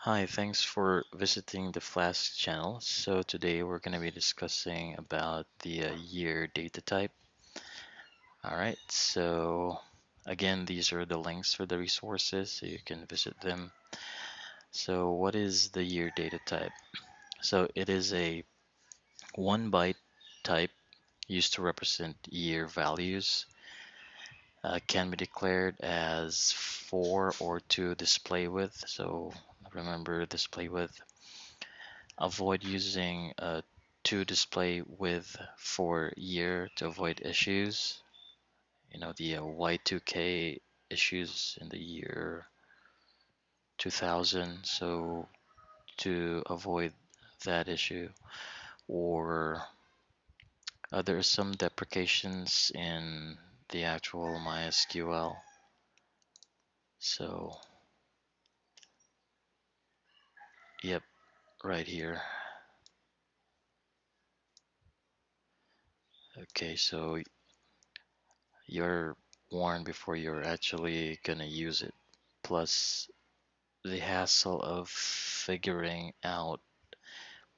Hi, thanks for visiting the Flask channel. So today we're going to be discussing about the year data type. All right, so again, these are the links for the resources, so you can visit them. So what is the year data type? So it is a 1 byte type used to represent year values. Can be declared as 4 or 2 display width. So remember display width. Avoid using 2 display width for year to avoid issues. You know, the Y2K issues in the year 2000. So to avoid that issue, or there are some deprecations in the actual MySql. So, yep, right here. Okay, so you're warned before you're actually gonna use it. Plus, the hassle of figuring out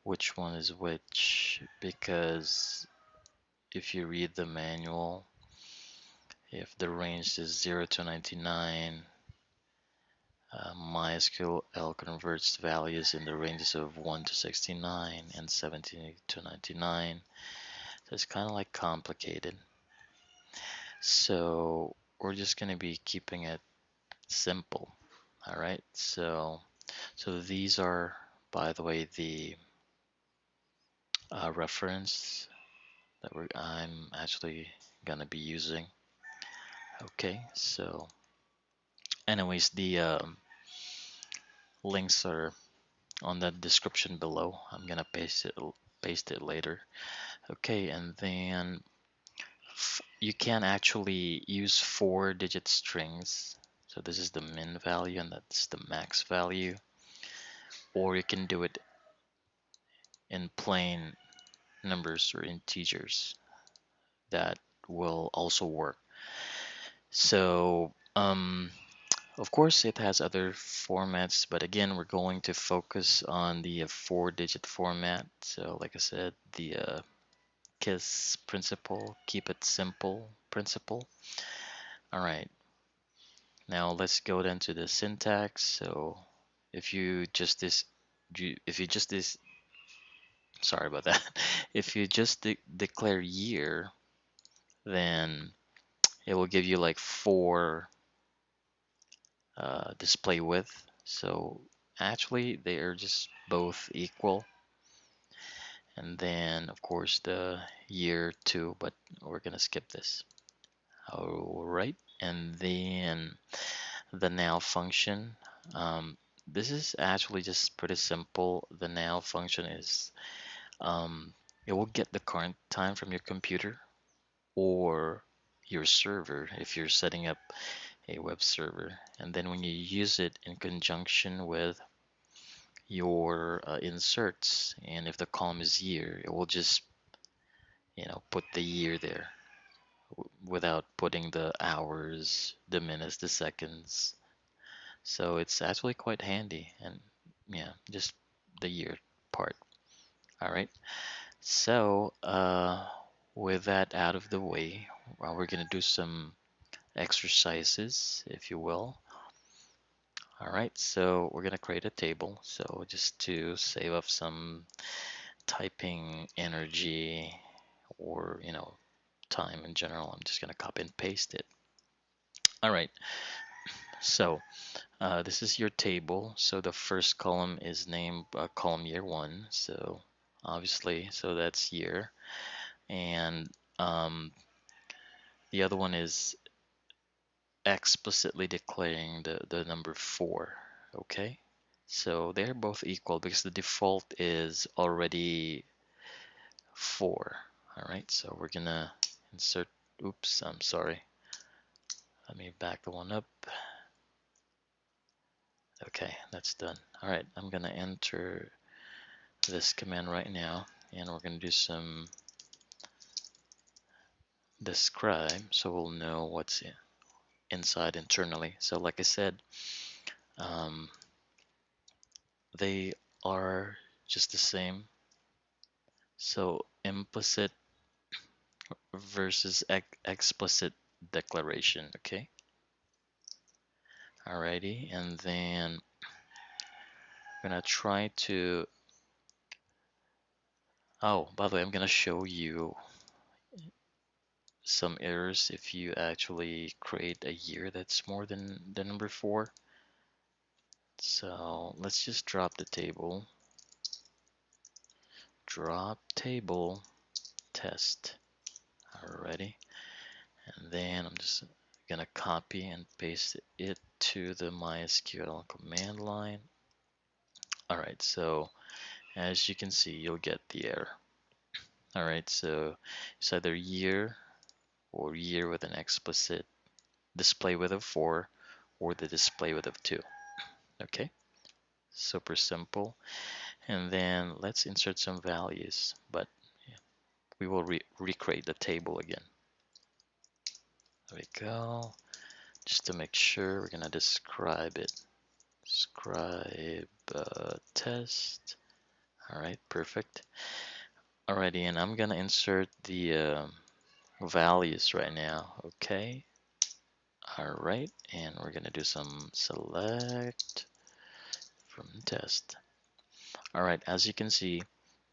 which one is which, because if you read the manual, if the range is 0 to 99, MySQL converts values in the ranges of 1 to 69 and 17 to 99. So it's kind of like complicated. So we're just going to be keeping it simple. All right. So these are, by the way, the reference that I'm actually gonna be using. Okay, so anyways, the links are on the description below. I'm gonna paste it later. Okay, and then you can actually use 4-digit strings. So this is the min value and that's the max value, or you can do it in plain numbers or integers. That will also work. So of course, it has other formats, but again, we're going to focus on the 4-digit format. So, like I said, the KISS principle, keep it simple principle. All right, now let's go then to the syntax. So, if you just this, if you just this, sorry about that. If you just declare year, then it will give you like 4 display width. So actually, they are just both equal. And then, of course, the year 2, but we're gonna skip this. All right, and then the now function. This is actually just pretty simple. The now function is it will get the current time from your computer or your server if you're setting up a web server. And then when you use it in conjunction with your inserts, and if the column is year, it will just put the year there without putting the hours, the minutes, the seconds. So it's actually quite handy, and yeah, just the year part. All right. So with that out of the way, we're gonna do some exercises, if you will. All right, so we're gonna create a table. So just to save up some typing energy or time in general, I'm just gonna copy and paste it. All right, so this is your table. So the first column is named column year 1. So obviously, so that's year. And the other one is explicitly declaring the number 4. Okay, so they're both equal because the default is already 4. All right, so we're gonna insert, oops, I'm sorry. Let me back the one up. Okay, that's done. All right, I'm gonna enter this command right now, and we're gonna do some describe so we'll know what's inside internally. So like I said, um, they are just the same. So implicit versus explicit declaration, okay? Alrighty, and then I'm gonna try to, oh, by the way, I'm gonna show you some errors if you actually create a year that's more than the number 4. So let's just drop the table. Drop table test. Alrighty. And then I'm just gonna copy and paste it to the MySql command line. Alright, so as you can see, you'll get the error. Alright, so it's either year or year with an explicit display width of 4 or the display width of 2. Okay, super simple. And then let's insert some values, but we will recreate the table again. There we go. Just to make sure, we're gonna describe it. Describe test. All right, perfect. Alrighty, and I'm gonna insert the values right now. Okay. All right, and we're gonna do some select from test. All right, as you can see,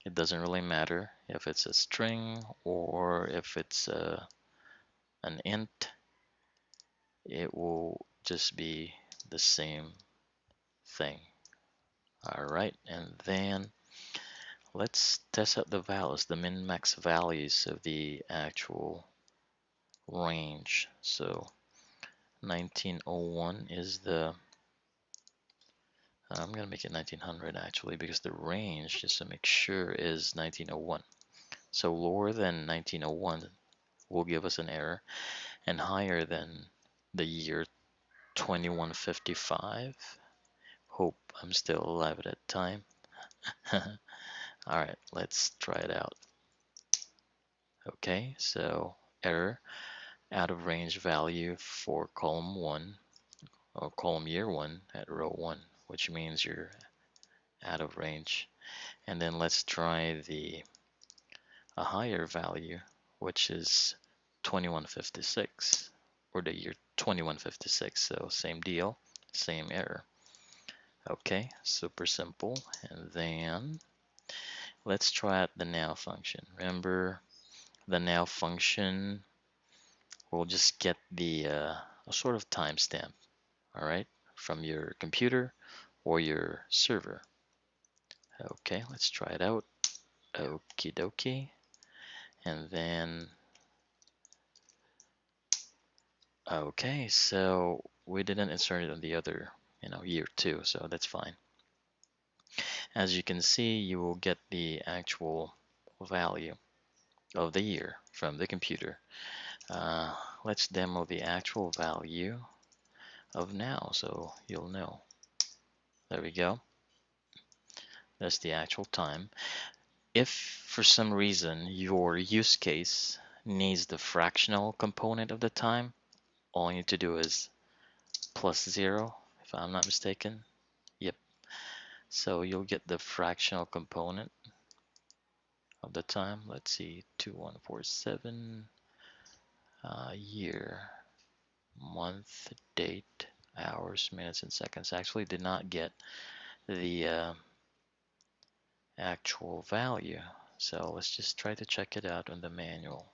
it doesn't really matter if it's a string or if it's an int. It will just be the same thing. All right, and then let's test out the values, the min-max values of the actual range. So 1901 is the, I'm gonna make it 1900 actually, because the range, just to make sure, is 1901. So lower than 1901 will give us an error, and higher than the year 2155. Hope I'm still alive at that time. Alright, let's try it out. Okay, so error, out of range value for column 1 or column year 1 at row 1, which means you're out of range. And then let's try a higher value, which is 2156 or the year 2156. So same deal, same error. Okay, super simple. And then let's try out the now function. Remember, the now function will just get the a sort of timestamp, all right, from your computer or your server. Okay, let's try it out. Okie dokie. And then, okay, so we didn't insert it on the other, year 2, so that's fine. As you can see, you will get the actual value of the year from the computer. Let's demo the actual value of now so you'll know. There we go. That's the actual time. If for some reason your use case needs the fractional component of the time, all you need to do is +0, if I'm not mistaken. Yep. So you'll get the fractional component of the time. Let's see, 2147, year, month, date, hours, minutes, and seconds. I actually did not get the actual value. So let's just try to check it out on the manual.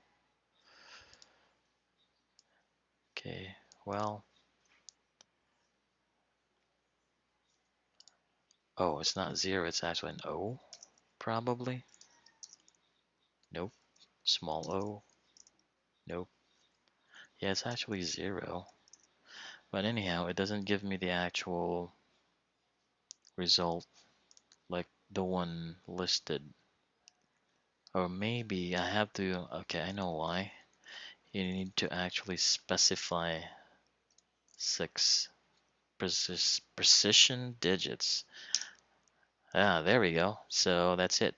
Okay, well, oh, it's not 0, it's actually an O, probably. Nope, small o, nope. Yeah, it's actually 0. But anyhow, it doesn't give me the actual result like the one listed. Or maybe I have to, okay, I know why. You need to actually specify 6 precision digits. Ah, there we go. So that's it.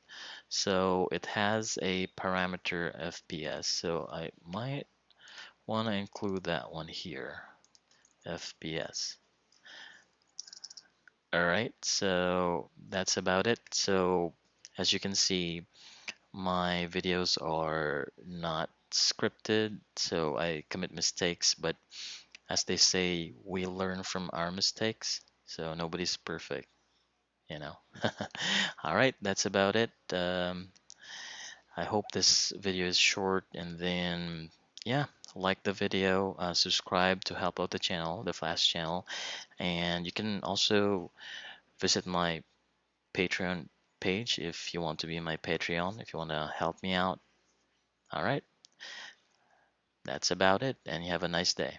So it has a parameter FPS. So I might want to include that one here. FPS. All right, so that's about it. So as you can see, my videos are not scripted, so I commit mistakes, but as they say, we learn from our mistakes, so nobody's perfect, you know. All right, that's about it. I hope this video is short, and then yeah, like the video, subscribe to help out the channel, the Flash channel, and you can also visit my Patreon page if you want to be my Patreon, if you want to help me out. All right, that's about it, and you have a nice day.